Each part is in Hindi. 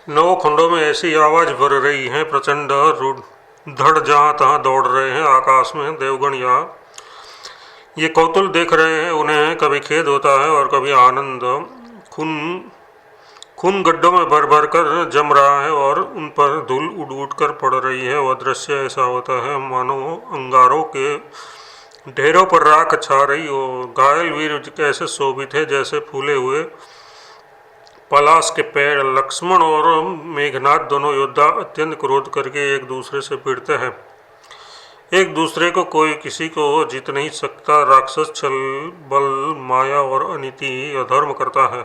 नौ खंडों में ऐसी आवाज भर रही है प्रचंड धड़, जहाँ तहाँ दौड़ रहे हैं आकाश में देवगण। या ये कौतूल देख रहे हैं, उन्हें कभी खेद होता है और कभी आनंद। खून खून गड्ढों में भर भर कर जम रहा है और उन पर धूल उड़ उड़ कर पड़ रही है। वह दृश्य ऐसा होता है मानो अंगारों के ढेरों पर राख छा रही हो। घायल वीर कैसे शोभित है, जैसे फूले हुए पलाश के पेड़। लक्ष्मण और मेघनाथ दोनों योद्धा अत्यंत क्रोध करके एक दूसरे से भिड़ते हैं। एक दूसरे को कोई किसी को जीत नहीं सकता। राक्षस छल बल माया और अनीति अधर्म करता है।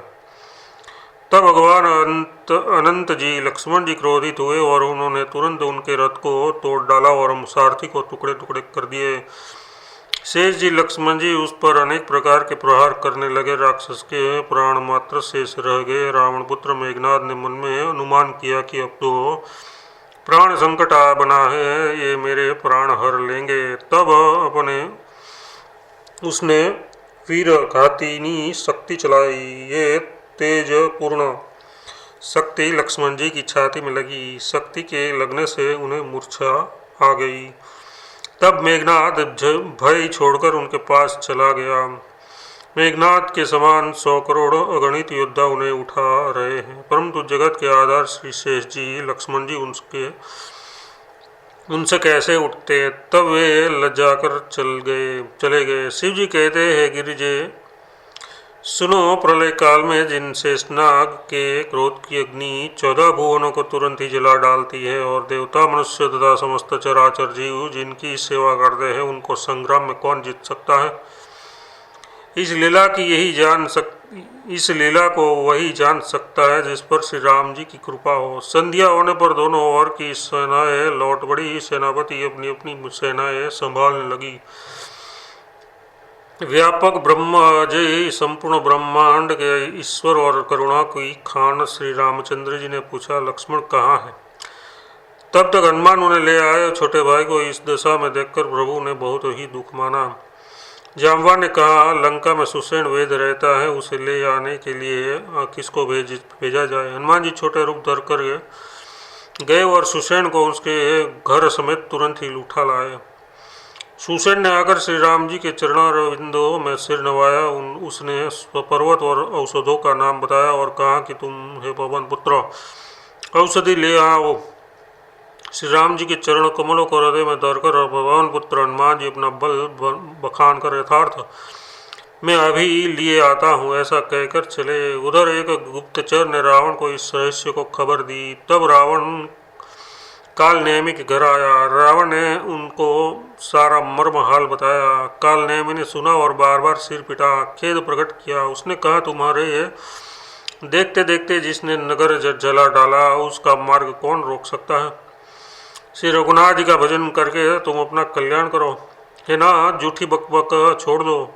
तब भगवान अनंत जी लक्ष्मण जी क्रोधित हुए और उन्होंने तुरंत उनके रथ को तोड़ डाला और सारथी को टुकड़े टुकड़े कर दिए। शेष जी लक्ष्मण जी उस पर अनेक प्रकार के प्रहार करने लगे। राक्षस के प्राण मात्र शेष रह गए। रावण पुत्र मेघनाथ ने मन में अनुमान किया कि अब तो प्राण संकट आ बना है, ये मेरे प्राण हर लेंगे। तब अपने उसने वीर घातिनी शक्ति चलाई। ये तेज पूर्ण शक्ति लक्ष्मण जी की छाती में लगी। शक्ति के लगने से उन्हें मूर्छा आ गई। तब मेघनाथ भय छोड़कर उनके पास चला गया। मेघनाथ के समान 100 करोड़ अगणित योद्धा उन्हें उठा रहे हैं, परंतु जगत के आधार श्री शेष जी लक्ष्मण जी उनसे कैसे उठते। तब वे लज्जा कर चले गए। शिव जी कहते हैं, गिरिजे सुनो, प्रलय काल में जिन शेषनाग के क्रोध की अग्नि 14 भुवनों को तुरंत ही जला डालती है और देवता मनुष्य तथा समस्त चराचर जीव जिनकी सेवा करते हैं, उनको संग्राम में कौन जीत सकता है। इस लीला को वही जान सकता है जिस पर श्री राम जी की कृपा हो। संध्या होने पर दोनों ओर की सेनाएं लौट पड़ी। सेनापति अपनी अपनी सेनाएं संभालने लगी। व्यापक ब्रह्म अजय संपूर्ण ब्रह्मांड के ईश्वर और करुणा की खान श्री रामचंद्र जी ने पूछा, लक्ष्मण कहाँ है। तब तक हनुमान उन्हें ले आए। छोटे भाई को इस दशा में देखकर प्रभु ने बहुत ही दुख माना। जाम्बवान ने कहा, लंका में सुषेण वेद रहता है, उसे ले आने के लिए किसको भेजा जाए। हनुमान जी छोटे रूप धर कर गए और सुषेण को उसके घर समेत तुरंत ही उठा लाए। सुषेण ने आकर श्री राम जी के चरणारविंदों में सिर नवाया। उसने पर्वत और औषधों का नाम बताया और कहा कि तुम हे पवन पुत्र औषधि ले आओ। श्री राम जी के चरण कमलों को हृदय में धरकर और पवन पुत्र हनुमान जी अपना बल बखान कर यथार्थ मैं अभी लिए आता हूँ ऐसा कहकर चले। उधर एक गुप्तचर ने रावण को इस रहस्य को खबर दी। तब रावण काल नेमी के घर आया। रावण ने उनको सारा मर्म हाल बताया। काल नेमी ने सुना और बार बार सिर पिटा, खेद प्रकट किया। उसने कहा, तुम्हारे देखते देखते जिसने नगर जला डाला उसका मार्ग कौन रोक सकता है। श्री रघुनाथ जी का भजन करके तुम अपना कल्याण करो। हे नाथ, झूठी बकबक छोड़ दो।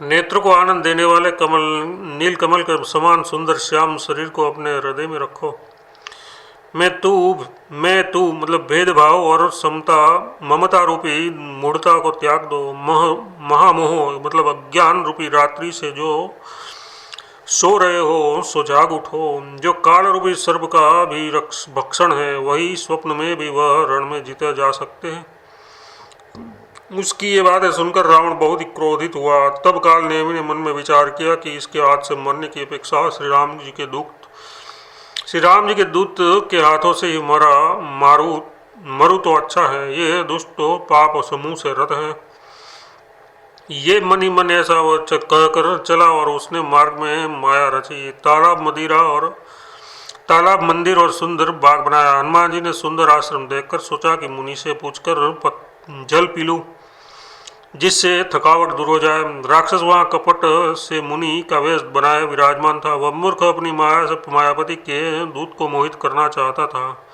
नेत्र को आनंद देने वाले नील कमल के समान सुंदर श्याम शरीर को अपने हृदय में रखो। मैं तू मतलब भेदभाव और समता ममता रूपी मूढ़ता को त्याग दो। महामोह मतलब अज्ञान रूपी रात्रि से जो सो रहे हो सो जाग उठो। जो काल रूपी सर्प का भी भक्षण है, वही स्वप्न में भी वह रण में जीते जा सकते हैं। उसकी ये बातें सुनकर रावण बहुत ही क्रोधित हुआ। तब काल नेमी ने मन में विचार किया कि इसके हाथ से मरने की अपेक्षा श्री राम जी के दूत के हाथों से ही मरू तो अच्छा है। ये दुष्ट तो पाप और समूह से रत है। ये मन ही मन ऐसा वो कहकर चला और उसने मार्ग में माया रची। तालाब मंदिर और सुंदर बाग बनाया। हनुमान जी ने सुंदर आश्रम देखकर सोचा कि मुनि से पूछकर जल पी लूं, जिससे थकावट दूर हो जाए। राक्षस वहाँ कपट से मुनि का वेश बनाए विराजमान था। वह मूर्ख अपनी माया से मायापति के दूत को मोहित करना चाहता था।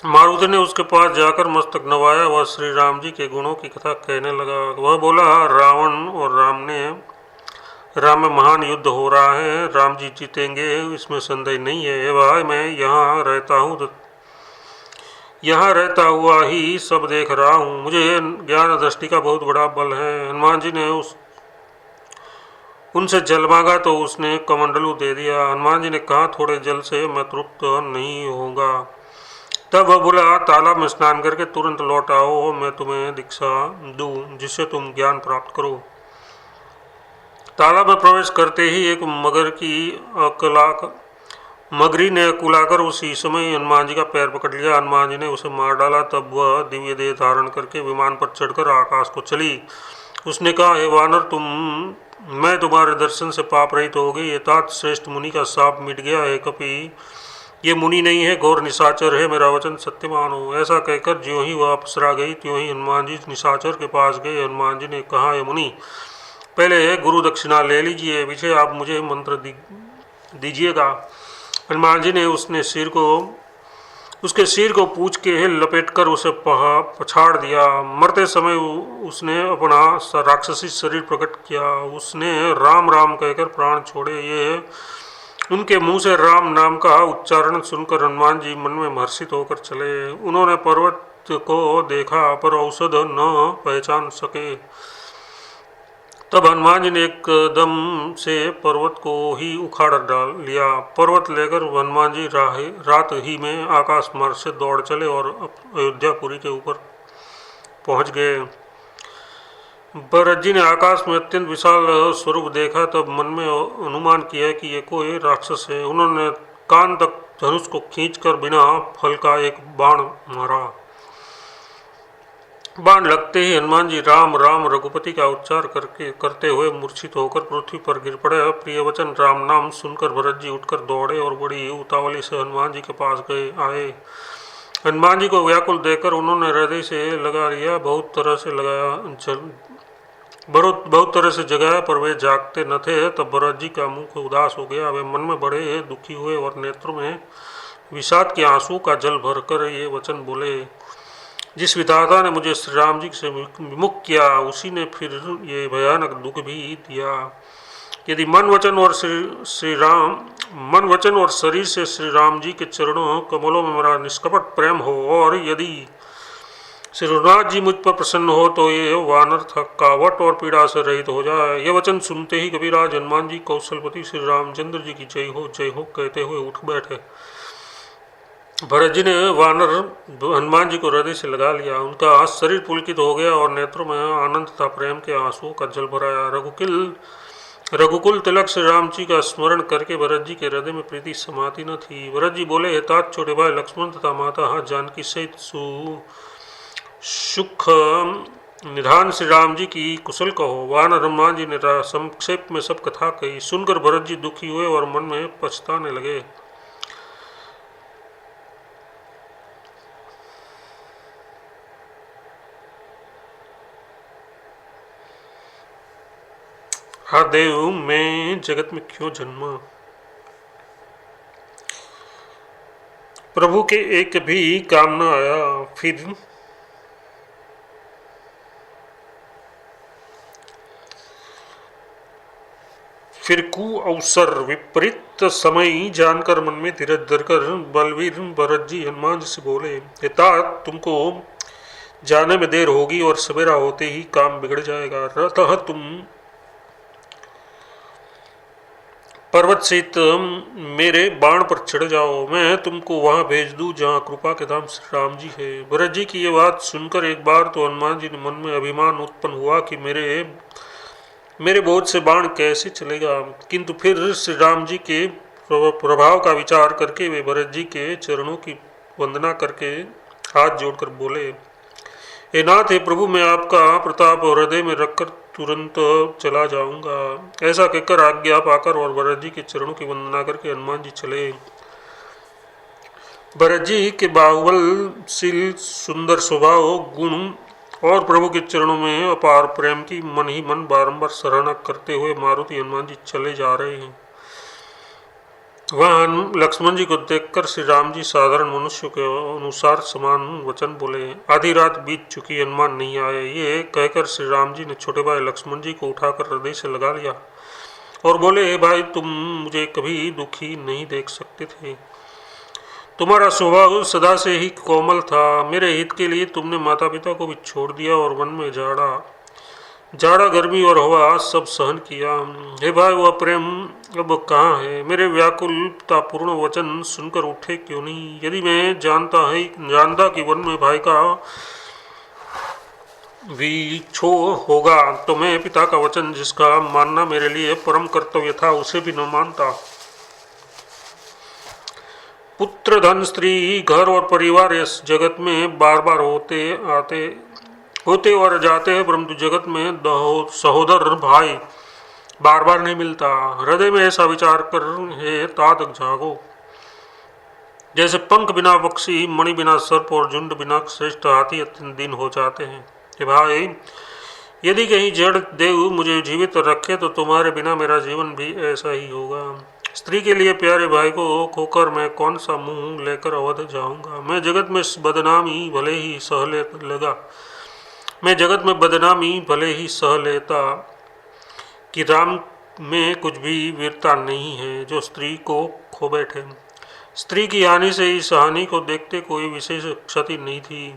मारुति ने उसके पास जाकर मस्तक नवाया। वह श्री राम जी के गुणों की कथा कहने लगा। वह बोला, रावण और राम में महान युद्ध हो रहा है। राम जी जीतेंगे, इसमें संदेह नहीं है। भाई, मैं यहाँ रहता हुआ ही सब देख रहा हूँ। मुझे ज्ञान दृष्टि का बहुत बड़ा बल है। हनुमान जी ने उनसे जल मांगा तो उसने कमंडलू दे दिया। हनुमान जी ने कहा, थोड़े जल से मैं तृप्त नहीं होगा। तब वह बोला, तालाब में स्नान करके तुरंत लौट आओ, मैं तुम्हें दीक्षा दूं जिससे तुम ज्ञान प्राप्त करो। तालाब में प्रवेश करते ही एक मगरी ने कुलाकर उसी समय हनुमान जी का पैर पकड़ लिया। हनुमान जी ने उसे मार डाला। तब वह दिव्य देह धारण करके विमान पर चढ़कर आकाश को चली। उसने कहा, हे वानर, मैं तुम्हारे दर्शन से पाप रहित हो गई। तात श्रेष्ठ मुनि का शाप मिट गया है। कपि ये मुनि नहीं है, घोर निशाचर है, मेरा वचन सत्य मानो। ऐसा कहकर ज्यों ही वह अप्सरा गई त्यों ही हनुमान जी निशाचर के पास गए। हनुमान जी ने कहा, हे मुनि, पहले गुरु दक्षिणा ले लीजिए, पीछे आप मुझे मंत्र दीजिएगा। हनुमान जी ने उसके सिर को पूछ के लपेटकर उसे पछाड़ दिया। मरते समय उसने अपना राक्षसी शरीर प्रकट किया। उसने राम राम कहकर प्राण छोड़े। ये उनके मुंह से राम नाम का उच्चारण सुनकर हनुमान जी मन में हर्षित होकर चले। उन्होंने पर्वत को देखा पर औषध न पहचान सके। तब हनुमान जी ने एकदम से पर्वत को ही उखाड़ डाल लिया। पर्वत लेकर हनुमान जी रात ही में आकाश मार्ग से दौड़ चले और अयोध्यापुरी के ऊपर पहुंच गए। भरत जी ने आकाश में अत्यंत विशाल स्वरूप देखा। तब मन में अनुमान किया कि ये कोई राक्षस है। उन्होंने कान तक धनुष को खींचकर बिना फल का एक बाण मारा। बाण लगते ही हनुमान जी राम राम रघुपति का उच्चार करते हुए मूर्छित होकर पृथ्वी पर गिर पड़े। प्रिय वचन राम नाम सुनकर भरत जी उठकर दौड़े और बड़ी उतावली से हनुमान जी के पास आए। हनुमान जी को व्याकुल देखकर उन्होंने हृदय से लगा लिया। बहुत तरह से जगाया पर वे जागते न थे। तब भरत जी का मुख उदास हो गया। वे मन में बड़े दुखी हुए और नेत्रों में विषाद के आंसू का जल भरकर ये वचन बोले, जिस विधाता ने मुझे श्री राम जी से विमुख किया उसी ने फिर ये भयानक दुख भी दिया। यदि मन वचन और शरीर से श्री राम जी के चरणों कमलों में मेरा निष्कपट प्रेम हो और यदि श्री रघुनाथ जी मुझ पर प्रसन्न हो तो ये वानर थकावट और पीड़ा से रहित हो जाए। ये वचन सुनते ही कविराज हनुमान जी कौशलपति श्री रामचंद्र जी की जय हो कहते हुए उठ बैठे। भरत जी ने वानर हनुमान जी को हृदय से लगा लिया। उनका शरीर पुलकित हो गया और नेत्रों में आनंद तथा प्रेम के आंसुओं का जल भराया। रघुकुल तिलक श्री राम जी का स्मरण करके भरत जी के हृदय में प्रीति समाती न थी। भरत जी बोले, तात छोटे भाई लक्ष्मण तथा माता जानकी सहित सुख निधान श्री राम जी की कुशल कहो। वानर हनुमान जी ने संक्षेप में सब कथा कही। सुनकर भरत जी दुखी हुए और मन में पछताने लगे। हा देव, मैं जगत में क्यों जन्मा? प्रभु के एक भी काम न आया। फिर अवसर विपरीत समय जानकर मन में धीरज धरकर बलवीर भरत जी हनुमान जी से बोले, तात तुमको जाने में देर होगी और सवेरा होते ही काम बिगड़ जाएगा। अतः तुम पर्वत सहित मेरे बाण पर चढ़ जाओ, मैं तुमको वहां भेज दूं जहां कृपा के धाम श्री राम जी है। भरत जी की ये बात सुनकर एक बार तो हनुमान जी ने मन में अभिमान उत्पन्न हुआ कि मेरे बोझ से बाण कैसे चलेगा, किंतु फिर श्री राम जी के प्रभाव का विचार करके वे भरत जी के चरणों की वंदना करके हाथ जोड़कर बोले, हे नाथ, हे प्रभु, मैं आपका प्रताप हृदय में रखकर तुरंत चला जाऊंगा। ऐसा कहकर आज्ञा पाकर और भरत जी के चरणों की वंदना करके हनुमान जी चले। भरत जी के बाहुबलशील सुंदर स्वभाव गुण और प्रभु के चरणों में अपार प्रेम की मन ही मन बारंबार सराहना करते हुए मारुति हनुमान जी चले जा रहे हैं। वहाँ लक्ष्मण जी को देखकर श्री राम जी साधारण मनुष्य के अनुसार समान वचन बोले। आधी रात बीत चुकी, हनुमान नहीं आए। ये कहकर श्री राम जी ने छोटे भाई लक्ष्मण जी को उठाकर हृदय से लगा लिया और बोले, हे भाई, तुम मुझे कभी दुखी नहीं देख सकते थे। तुम्हारा स्वभाव सदा से ही कोमल था। मेरे हित के लिए तुमने माता पिता को भी छोड़ दिया और वन में झाड़ा। जाड़ा गर्मी और हवा सब सहन किया। हे भाई वह प्रेम अब कहाँ है? मेरे व्याकुलतापूर्ण वचन सुनकर उठे क्यों नहीं? यदि मैं जानता कि वन में भाई का विछो होगा तो मैं पिता का वचन जिसका मानना मेरे लिए परम कर्तव्य था उसे भी न मानता। पुत्र धन स्त्री घर और परिवार इस जगत में बार बार होते और जाते हैं, परंतु जगत में सहोदर भाई बार बार नहीं मिलता। हृदय में ऐसा विचार कर हे तात जागो। जैसे पंख बिना पक्षी, मणि बिना सर्प और झुंड बिना श्रेष्ठ हाथी अत्यंत दिन हो जाते हैं। कि भाई यदि कहीं जड़ देव मुझे जीवित रखे तो तुम्हारे बिना मेरा जीवन भी ऐसा ही होगा। स्त्री के लिए प्यारे भाई को खोकर मैं कौन सा मुंह लेकर अवध जाऊंगा? मैं जगत में बदनामी भले ही सह लेता कि राम में कुछ भी वीरता नहीं है जो स्त्री को खो बैठे। स्त्री की हानि से इस हानि को देखते कोई विशेष क्षति नहीं थी।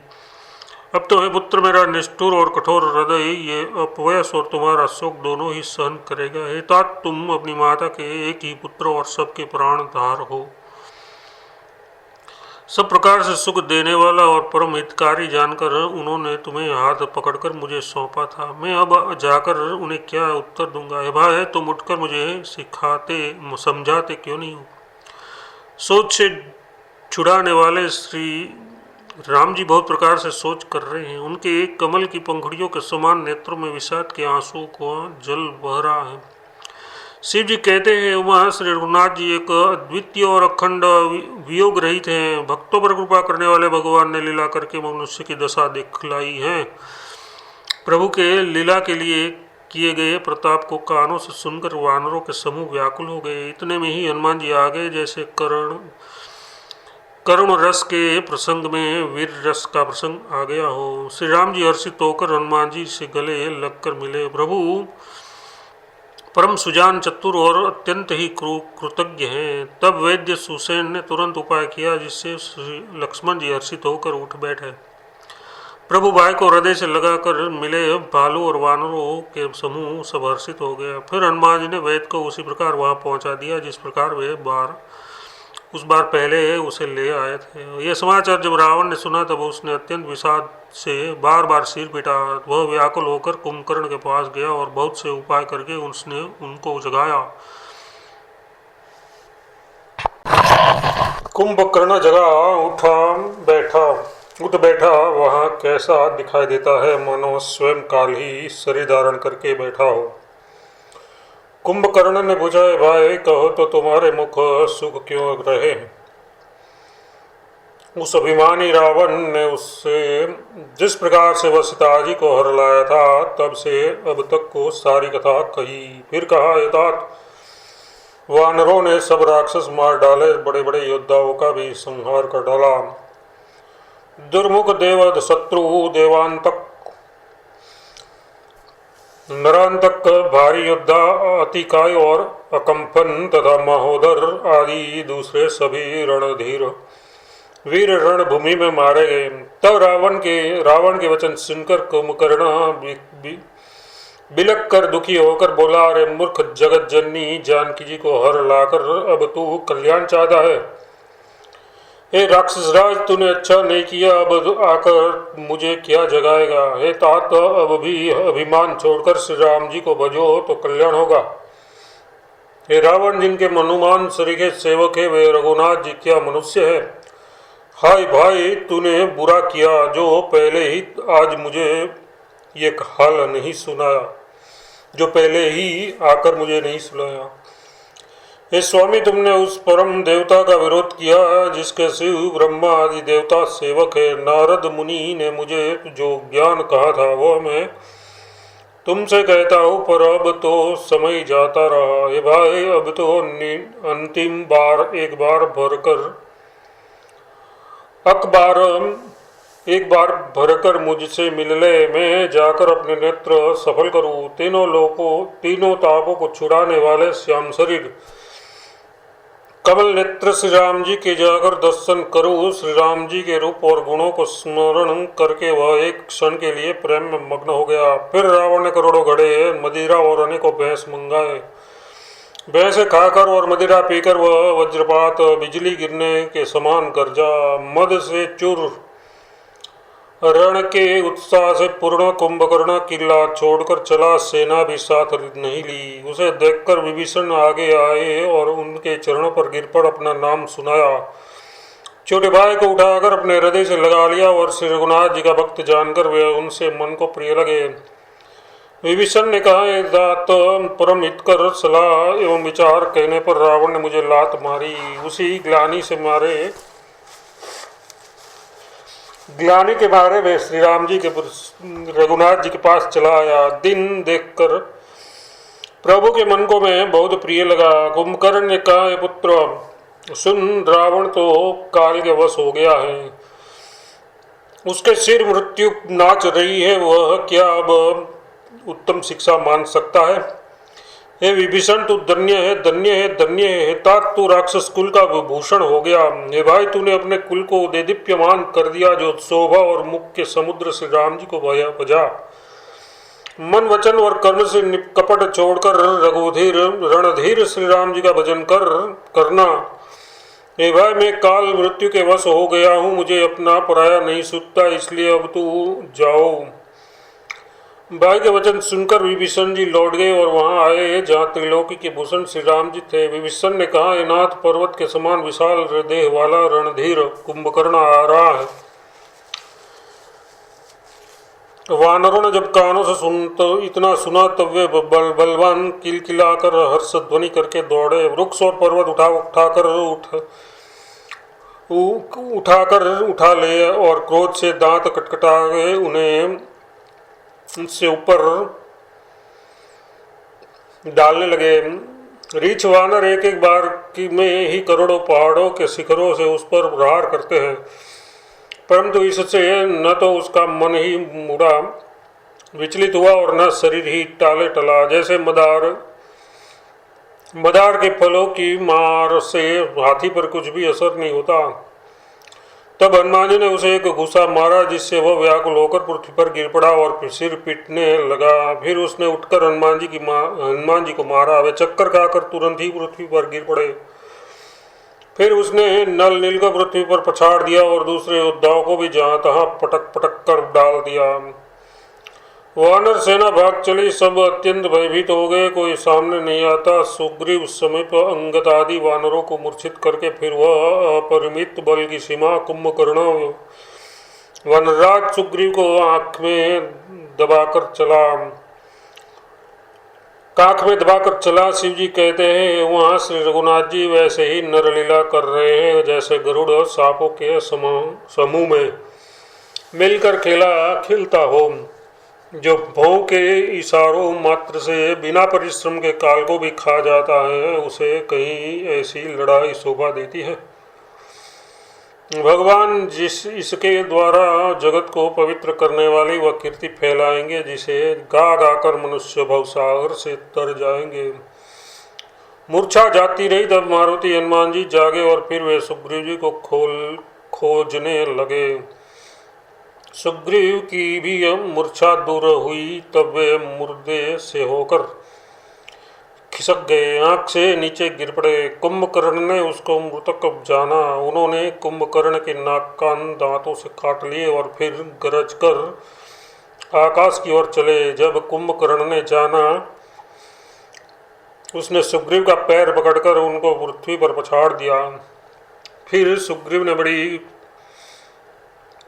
अब तो है पुत्र मेरा निष्ठुर और कठोर हृदय ये अपयश और तुम्हारा शोक दोनों ही सहन करेगा। हे तात तुम अपनी माता के एक ही पुत्र और सबके प्राणधार हो। सब प्रकार से सुख देने वाला और परम हितकारी जानकर उन्होंने तुम्हें हाथ पकड़कर मुझे सौंपा था। मैं अब जाकर उन्हें क्या उत्तर दूंगा? हे भाई तुम उठकर मुझे समझाते क्यों नहीं हो? सोच से छुड़ाने वाले श्री राम जी बहुत प्रकार से सोच कर रहे हैं। उनके एक कमल की पंखुड़ियों के समान नेत्रों में विषाद के आंसू को जल बह रहा है। शिव जी कहते हैं वहाँ श्री रघुनाथ जी एक अद्वितीय और अखंड वियोग रहित हैं। भक्तों पर कृपा करने वाले भगवान ने लीला करके मनुष्य की दशा दिखलाई है। प्रभु के लीला के लिए किए गए प्रताप को कानों से सुनकर वानरों के समूह व्याकुल हो गए। इतने में ही हनुमान जी आ गए। जैसे करुण रस के प्रसंग में वीर रस का प्रसंग आ गया हो। श्री राम जी हर्षित होकर हनुमान जी से गले लगकर मिले। प्रभु परम सुजान, चतुर और अत्यंत ही कृतज्ञ हैं। तब वैद्य सुसेन ने तुरंत उपाय किया जिससे लक्ष्मण जी हर्षित होकर उठ बैठे। प्रभु भाई को हृदय से लगाकर मिले। भालू और वानरों के समूह सब हर्षित हो गया। फिर हनुमान जी ने वैद्य को उसी प्रकार वहां पहुंचा दिया जिस प्रकार वे उस बार पहले उसे ले आए थे। यह समाचार जब रावण ने सुना तब उसने अत्यंत विषाद से बार बार सिर पिटा। वह व्याकुल होकर कुंभकर्ण के पास गया और बहुत से उपाय करके उसने उनको जगाया। कुंभकर्ण जगा उठ बैठा। वहाँ कैसा दिखाई देता है मानो स्वयं काल ही शरीर धारण करके बैठा हो। कुंभकर्ण ने पूछा, भाई कहो तो तुम्हारे मुख सुख क्यों रहे? उस अभिमानी रावण ने उससे जिस प्रकार से वह सीता जी को हर लाया था तब से अब तक को सारी कथा कही। फिर कहा, तात वानरों ने सब राक्षस मार डाले, बड़े बड़े योद्धाओं का भी संहार कर डाला। दुर्मुख देवद शत्रु देवांतक नरांतक भारी योद्धा अतिकाय और अकंपन तथा महोदर आदि दूसरे सभी रणधीर वीर रणभूमि में मारे गए। तब रावण के वचन सुनकर कुंभकर्ण बिलक कर दुखी होकर बोला, अरे मूर्ख जगत जननी जानकी जी को हर लाकर अब तू कल्याण चाहता है। हे राक्षस राज, तूने अच्छा नहीं किया, अब आकर मुझे क्या जगाएगा? हे तात, अब भी अभिमान छोड़कर श्री राम जी को भजो तो कल्याण होगा। हे रावण, जिनके मनुमान सरीखे सेवक है वे रघुनाथ जी क्या मनुष्य है? हाय भाई, तूने बुरा किया जो पहले ही आज मुझे ये हाल नहीं सुनाया, जो पहले ही आकर मुझे नहीं सुनाया। हे स्वामी, तुमने उस परम देवता का विरोध किया जिसके शिव ब्रह्मा आदि देवता सेवक है। नारद मुनि ने मुझे जो ज्ञान कहा था वो मैं तुमसे कहता हूँ, पर अब तो समय जाता रहा। हे भाई, अब तो अंतिम बार एक बार भरकर मुझसे मिल ले, मैं जाकर अपने नेत्र सफल करूँ। तीनों तापों को छुड़ाने वाले श्याम शरीर का कमल नेत्र श्री राम जी के जाकर दर्शन करो। श्री राम जी के रूप और गुणों को स्मरण करके वह एक क्षण के लिए प्रेम में मग्न हो गया। फिर रावण ने करोड़ों घड़े मदिरा और अनेकों भैंस मंगाए। भैंसे खाकर और मदिरा पीकर वह वज्रपात बिजली गिरने के समान गरजा। मद से चूर रण के उत्साह से पूर्ण कुंभकर्ण किला छोड़कर चला, सेना भी साथ नहीं ली। उसे देखकर विभीषण आगे आए और उनके चरणों पर गिर पड़ अपना नाम सुनाया। छोटे भाई को उठाकर अपने हृदय से लगा लिया और श्री रघुनाथ जी का भक्त जानकर वे उनसे मन को प्रिय लगे। विभीषण ने कहा, दात परम हितकर सलाह एवं विचार कहने पर रावण ने मुझे लात मारी। उसी ग्लानि के मारे वे श्री राम जी के रघुनाथ जी के पास चला आया। दिन देखकर प्रभु के मन को मैं बहुत प्रिय लगा। कुंभकर्ण ने कहा, पुत्र सुन, रावण तो काल के वश हो गया है, उसके सिर मृत्यु नाच रही है, वह क्या अब उत्तम शिक्षा मान सकता है? हे विभीषण, तू धन्य है, धन्य है, धन्य है। तात तू राक्षस कुल का भूषण हो गया। हे भाई, तूने अपने कुल को देदीप्यमान कर दिया, जो शोभा और मुख के समुद्र श्री राम जी को बजा। मन वचन और कर्म से कपट छोड़कर रघुधीर रणधीर श्री राम जी का भजन करना। हे भाई, मैं काल मृत्यु के वश हो गया हूँ, मुझे अपना पराया नहीं सूझता, इसलिए अब तू जाओ। भाई के वचन सुनकर विभीषण जी लौट गए और वहां आए जहां त्रिलोकी के भूषण श्री राम जी थे। विभीषण ने कहा, नाथ, पर्वत के समान विशाल देह वाला रणधीर कुंभकर्ण आ रहा है। वानरों ने जब कानों से इतना सुना तब वे बलवान किलकिलाकर हर्ष ध्वनि करके दौड़े। वृक्ष और पर्वत उठा ले और क्रोध से दांत कटकटा गए उन्हें से ऊपर डालने लगे। रीछ वानर एक एक बार में ही करोड़ों पहाड़ों के शिखरों से उस पर प्रहार करते हैं, परंतु इससे न तो उसका मन ही मुड़ा विचलित हुआ और न शरीर ही टाले टला। जैसे मदार के फलों की मार से हाथी पर कुछ भी असर नहीं होता। तब हनुमान जी ने उसे एक घूसा मारा, जिससे वह व्याकुल होकर पृथ्वी पर गिर पड़ा और सिर पीटने लगा। फिर उसने उठकर हनुमान जी को मारा। वे चक्कर खाकर तुरंत ही पृथ्वी पर गिर पड़े। फिर उसने नल नील को पृथ्वी पर पछाड़ दिया और दूसरे योद्धाओं को भी जहां तहां पटक पटक कर डाल दिया। वानर सेना भाग चली, सब अत्यंत भयभीत हो गए, कोई सामने नहीं आता। सुग्रीव समीप अंगद आदि वानरों को मूर्छित करके फिर वह अपरिमित बल की सीमा कुंभकर्ण वनराज सुग्रीव को काख में दबाकर चला। शिव जी कहते हैं, वहाँ श्री रघुनाथ जी वैसे ही नरलीला कर रहे हैं जैसे गरुड़ और सांपों के समूह में मिलकर खिलता हो, जो भौं के इशारों मात्र से बिना परिश्रम के काल को भी खा जाता है, उसे कहीं ऐसी लड़ाई शोभा देती है। भगवान इसके द्वारा जगत को पवित्र करने वाली वह कीर्ति फैलाएंगे, जिसे गा गाकर मनुष्य भवसागर से तर जाएंगे। मूर्छा जाती रही, तब मारुति हनुमान जी जागे और फिर वे सुग्रीव जी को खोजने लगे। सुग्रीव की भी मूर्छा दूर हुई, तब वे मुर्दे से होकर खिसक गए, आंख से नीचे गिर पड़े। कुंभकर्ण ने उसको मृतक जाना। उन्होंने कुंभकर्ण के नाक कान दांतों से काट लिए और फिर गरज कर आकाश की ओर चले। जब कुंभकर्ण ने जाना, उसने सुग्रीव का पैर पकड़कर उनको पृथ्वी पर पछाड़ दिया। फिर सुग्रीव ने बड़ी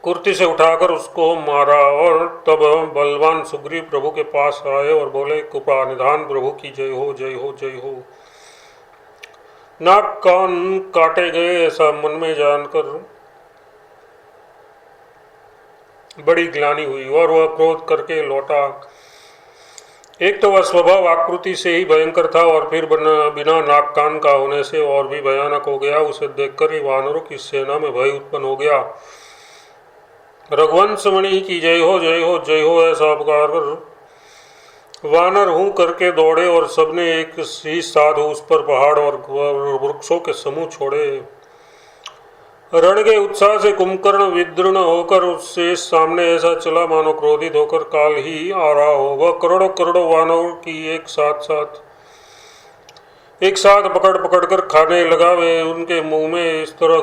कुर्ती से उठाकर उसको मारा और तब बलवान सुग्रीव प्रभु के पास आए और बोले, कृपा निधान प्रभु की जय हो, जय हो, जय हो। नाक कान काटे गए ऐसा मन में जानकर बड़ी ग्लानि हुई और वह क्रोध करके लौटा। एक तो वह स्वभाव आकृति से ही भयंकर था और फिर बिना नाक कान का होने से और भी भयानक हो गया। उसे देखकर ही वानरों की सेना में भय उत्पन्न हो गया। रघुवंश मणि की जय हो, जय हो, जय हो ऐसा पुकार कर वानर हूं करके दौड़े और सबने एक ही साथ उस पर पहाड़ और वृक्षों के समूह छोड़े। रण के उत्साह से कुंभकर्ण विदृढ़ होकर उससे सामने ऐसा चला मानो क्रोधित होकर काल ही आ रहा हो। वह करोड़ों करोड़ों वानरों की एक साथ पकड़ पकड़ कर खाने लगा। वे उनके मुंह में इस तरह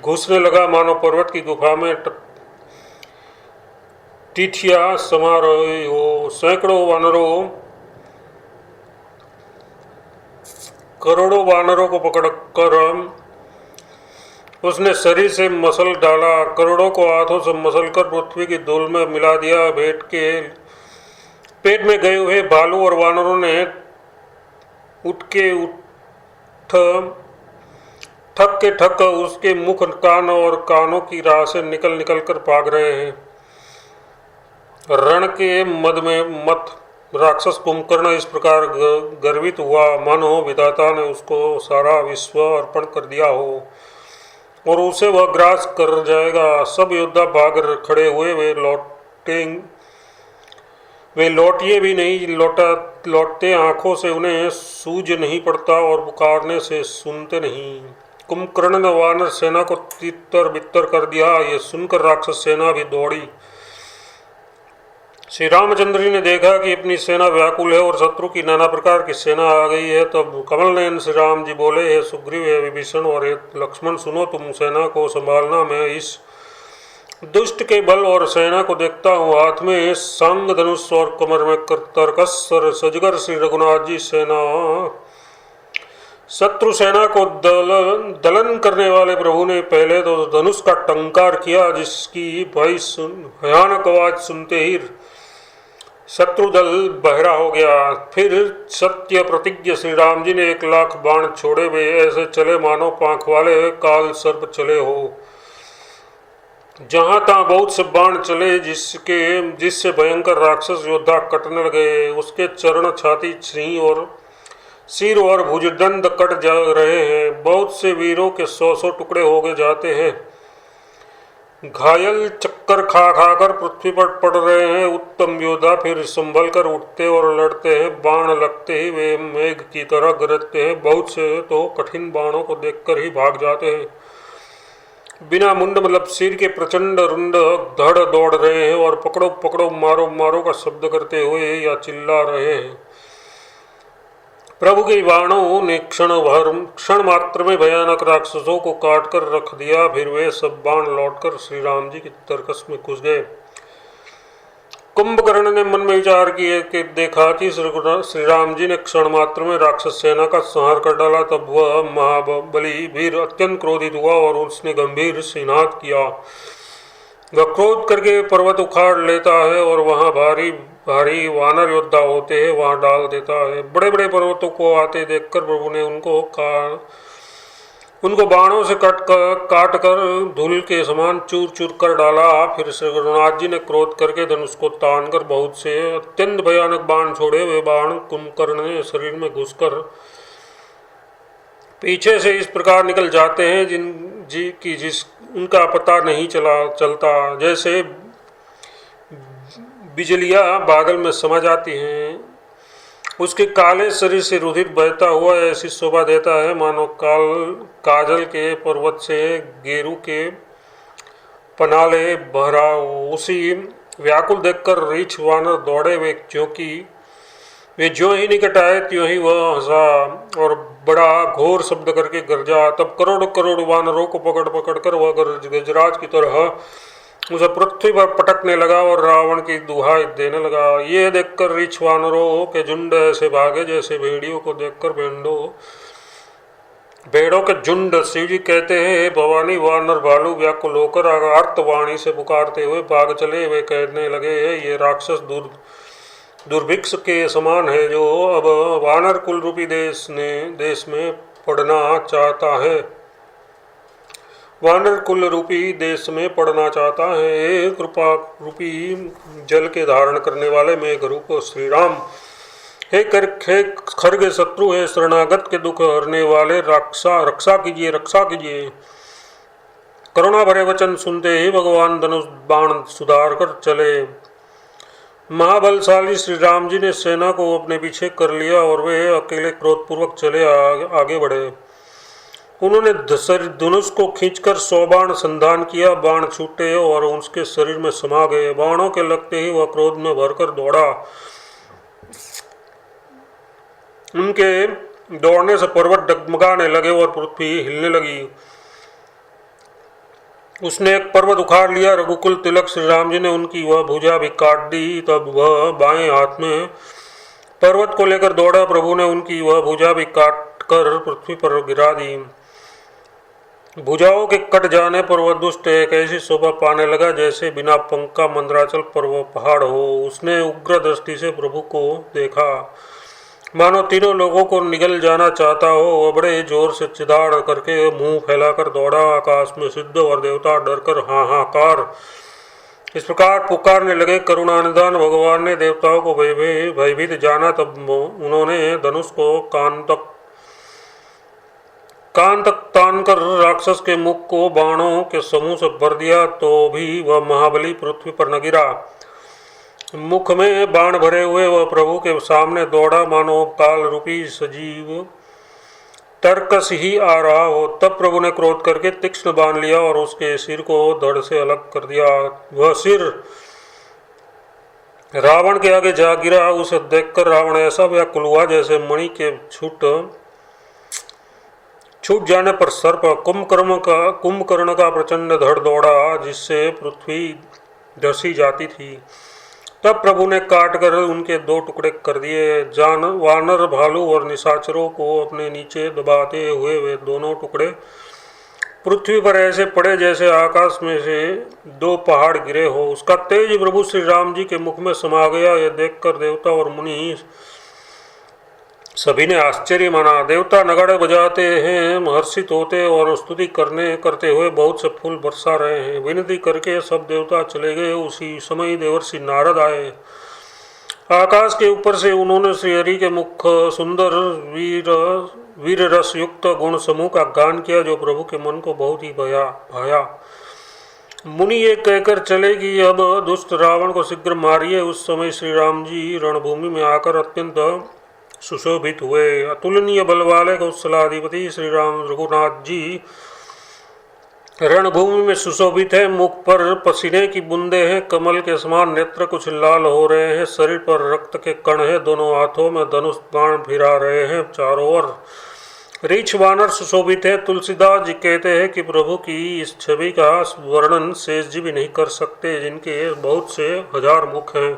घुसने लगा मानो पर्वत की गुफा में टिठिया समा रही हो। सैकड़ों करोड़ों वानरों को पकड़कर उसने शरीर से मसल डाला। करोड़ों को हाथों से मसल कर पृथ्वी की धूल में मिला दिया। पेट में गए हुए भालू और वानरों ने ठक उसके मुख कान और कानों की राह से निकल कर भाग रहे हैं। रण के मत राक्षस कुंभकर्ण इस प्रकार गर्वित हुआ मानो विधाता ने उसको सारा विश्व अर्पण कर दिया हो और उसे वह ग्रास कर जाएगा। सब योद्धा भाग खड़े हुए। वे लौटिए भी नहीं। लौटते आंखों से उन्हें सूझ नहीं पड़ता और पुकारने से सुनते नहीं। कुंभकर्ण ने वानर सेना को तितर बितर कर दिया। ये सुनकर राक्षस सेना भी दौड़ी। श्री रामचंद्र जी ने देखा कि अपनी सेना व्याकुल है और शत्रु की नाना प्रकार की सेना आ गई है। तब कमल नयन श्री राम जी बोले, हे सुग्रीव, हे विभीषण और हे लक्ष्मण, सुनो, तुम सेना को संभालना। मैं इस दुष्ट के बल और सेना को देखता हूँ। हाथ में सांग धनुष और कमर में तरकस सजगर श्री रघुनाथ जी सेना शत्रु सेना को दलन करने वाले प्रभु ने पहले तो धनुष का टंकार किया, जिसकी भयानक आवाज सुनते ही शत्रु दल बहरा हो गया। फिर सत्य प्रतिज्ञ श्री राम जी ने 1,00,000 बाण छोड़े। वे ऐसे चले मानो पांख वाले काल सर्प चले हो। जहां तहां बहुत से बाण चले, जिससे भयंकर राक्षस योद्धा कटने लगे। उसके चरण, छाती, सिर और भुजदंड कट जा रहे हैं। बहुत से वीरों के 100 टुकड़े हो गए जाते हैं। घायल चक्कर खा कर पृथ्वी पर पड़ रहे हैं। उत्तम योद्धा फिर संभल कर उठते और लड़ते हैं। बाण लगते ही वे मेघ की तरह गरजते हैं। बहुत से तो कठिन बाणों को देखकर ही भाग जाते हैं। बिना मुंड मतलब सिर के प्रचंड रुंड धड़ दौड़ रहे हैं और पकड़ो पकड़ो, मारो मारो का शब्द करते हुए या चिल्ला रहे हैं। प्रभु के बाणों ने क्षण मात्र में भयानक राक्षसों को काट कर रख दिया। फिर वे सब बाण लौटकर श्री राम जी की तरकस में घुस गए। कुंभकर्ण ने मन में विचार किए कि देखा कि श्री राम जी ने क्षण मात्र में राक्षस सेना का संहार कर डाला। तब वह महाबली वीर अत्यंत क्रोधित हुआ और उसने गंभीर सिंहात किया। वह क्रोध करके पर्वत उखाड़ लेता है और वहां भारी भारी वानर योद्धा होते हैं वहां डाल देता है। बड़े बड़े पर्वतों को आते देखकर प्रभु ने उनको बाणों से काट कर धूल के समान चूर चूर कर डाला। फिर श्री रघुनाथ जी ने क्रोध करके धनुष को तान कर बहुत से अत्यंत भयानक बाण छोड़े। वे बाण कुंभकर्ण ने शरीर में घुसकर पीछे से इस प्रकार निकल जाते हैं उनका पता नहीं चलता। जैसे बिजलियां बादल में समा जाती हैं। उसके काले शरीर से रुधिर बहता हुआ ऐसी शोभा देता है मानो काजल के पर्वत से गेरू के पनाले बहरा। उसी व्याकुल देखकर रीछ वानर दौड़े। वे जो ही निकट आए त्यों ही वह हंसा और बड़ा घोर शब्द करके गरजा। तब करोड़ करोड़ वानरों को पकड़ कर वह गजराज की तरह उसे पृथ्वी पर पटकने लगा और रावण की दुहाई देने लगा। ये देखकर रीछ वानरों के झुंड ऐसे भागे जैसे भेड़ियों को देखकर भेड़ों के झुंड। शिव जी कहते हैं, हे भवानी, वानर भालू व्याकुल होकर आर्तवाणी से पुकारते हुए भाग चले। वे कहने लगे, ये राक्षस दुर्भिक्ष के समान है जो अब वानर कुल रूपी देश में पड़ना चाहता है। वानर कुल रूपी देश में पड़ना चाहता है। कृपा रूपी जल के धारण करने वाले मेघ रूप श्री राम, हे खर्ग शत्रु, है शरणागत के दुख हरने वाले, रक्षा कीजिए, रक्षा कीजिए। करुणा भरे वचन सुनते ही भगवान धनुष बाण सुधार कर चले। महाबलशाली श्री राम जी ने सेना को अपने पीछे कर लिया और वे अकेले क्रोधपूर्वक चले आगे बढ़े। उन्होंने धनुष को खींचकर 100 बाण संधान किया। बाण छूटे और उसके शरीर में समा गए। बाणों के लगते ही वह क्रोध में भरकर दौड़ा। उनके दौड़ने से पर्वत डगमगाने लगे और पृथ्वी हिलने लगी। उसने एक पर्वत उखाड़ लिया। रघुकुल तिलक श्री राम जी ने उनकी वह भुजा भी काट दी। तब वह बाएं हाथ में पर्वत को लेकर दौड़ा। प्रभु ने उनकी वह भुजा भी काट कर पृथ्वी पर गिरा दी। भुजाओं के कट जाने पर वह दुष्ट एक ऐसी शोभा पाने लगा जैसे बिना पंख का मंदराचल पर वह पहाड़ हो। उसने उग्र दृष्टि से प्रभु को देखा, मानो तीनों लोगों को निगल जाना चाहता हो। वह बड़े जोर से चिदाड़ करके मुंह फैलाकर दौड़ा। आकाश में सिद्ध और देवता डरकर हाहाकार इस प्रकार पुकारने लगे, करुणानिधान भगवान ने देवताओं को भयभीत जाना। तब उन्होंने धनुष को कान तक तान कर राक्षस के मुख को बाणों के समूह से भर दिया, तो भी वह महाबली पृथ्वी पर न गिरा। मुख में बाण भरे हुए वह प्रभु के सामने दौड़ा, मानो काल रूपी सजीव तरकस ही आ रहा हो। तब प्रभु ने क्रोध करके तीक्ष्ण बाण लिया और उसके सिर को धड़ से अलग कर दिया। वह सिर रावण के आगे जा गिरा। उसे देखकर रावण ऐसा व्याकुल हुआ जैसे मणि के छूट जाने पर सर्प। कुंभकर्ण का प्रचंड धड़ दौड़ा, जिससे पृथ्वी धसी जाती थी। तब प्रभु ने काट कर उनके 2 टुकड़े कर दिए। वानर, भालू और निशाचरों को अपने नीचे दबाते हुए वे दोनों टुकड़े पृथ्वी पर ऐसे पड़े जैसे आकाश में से 2 पहाड़ गिरे हो। उसका तेज प्रभु श्री राम जी के मुख में समा गया। यह देखकर देवता और मुनि सभी ने आश्चर्य माना। देवता नगाड़े बजाते हैं, हर्षित होते और स्तुति करते हुए बहुत से फूल बरसा रहे हैं। विनती करके सब देवता चले गए। उसी समय देवर्षि नारद आए। आकाश के ऊपर से उन्होंने श्री हरि के मुख सुंदर वीर रस युक्त गुण समूह का गान किया, जो प्रभु के मन को बहुत ही भाया। मुनि ये कहकर चले कि अब दुष्ट रावण को शीघ्र मारिए। उस समय श्री राम जी रणभूमि में आकर अत्यंत सुशोभित हुए। अतुलनीय बल वाले कौशलाधिपति श्री राम रघुनाथ जी रणभूमि में सुशोभित है। मुख पर पसीने की बूंदे हैं, कमल के समान नेत्र कुछ लाल हो रहे हैं, शरीर पर रक्त के कण हैं, दोनों हाथों में धनुष बाण फिरा रहे हैं, चारों ओर रीछ वानर सुशोभित है। तुलसीदास जी कहते हैं कि प्रभु की इस छवि का वर्णन शेष जी भी नहीं कर सकते, जिनके बहुत से 1000 मुख हैं।